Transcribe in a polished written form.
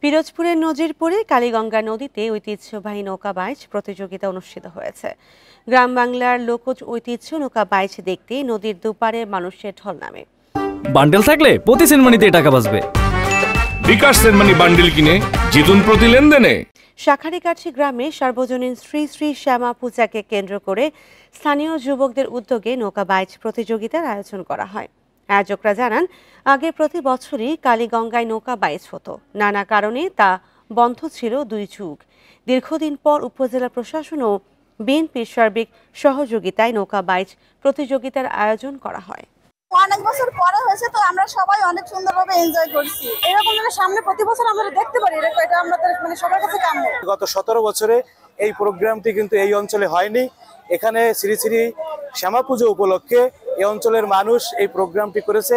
পিরোজপুরের নজিরপুরে কালীগঙ্গা নদীতে ঐতিহ্যবাহী নৌকা বাইচ প্রতিযোগিতা অনুষ্ঠিত হয়েছে। গ্রাম বাংলার লোকজ ঐতিহ্য নৌকা বাইচ দেখতে নদীর দুপারে মানুষের ঢল নামে। বান্ডেল থাকলে প্রতি সেনমানিতে টাকা বাঁচবে। বিকাশ সেনমানি বান্ডেল কিনে জিতুন প্রতি লেনদেনে। শাখারীকাঠি গ্রামে সার্বজনীন শ্রী শ্রী শ্যামা পূজাকে কেন্দ্র করে স্থানীয় যুবকদের উদ্যোগে নৌকা বাইচ প্রতিযোগিতার আয়োজন করা হয়। আয়োজকরা জানান, আগে প্রতি বছরই কালীগঙ্গায় নৌকা বাইচ হতো, নানা কারণে তা বন্ধ ছিল 2 যুগ। দীর্ঘদিন পর উপজেলা প্রশাসন ও বিএনপির সার্বিক সহযোগিতায় নৌকা বাইচ প্রতিযোগিতার আয়োজন করা হয়। অনেক বছর পরে হয়েছে, তো আমরা সবাই অনেক সুন্দরভাবে এনজয় করছি। এরকম সামনে প্রতি বছর আমরা দেখতে পারি, এটা আমাদের সবার কাছে কাম্য। গত 17 বছরে এই প্রোগ্রামটি কিন্তু এই অঞ্চলে হয়নি। এখানে শ্রী শ্রী শ্যামা পুজো উপলক্ষে এই অঞ্চলের মানুষ এই প্রোগ্রামটি করেছে।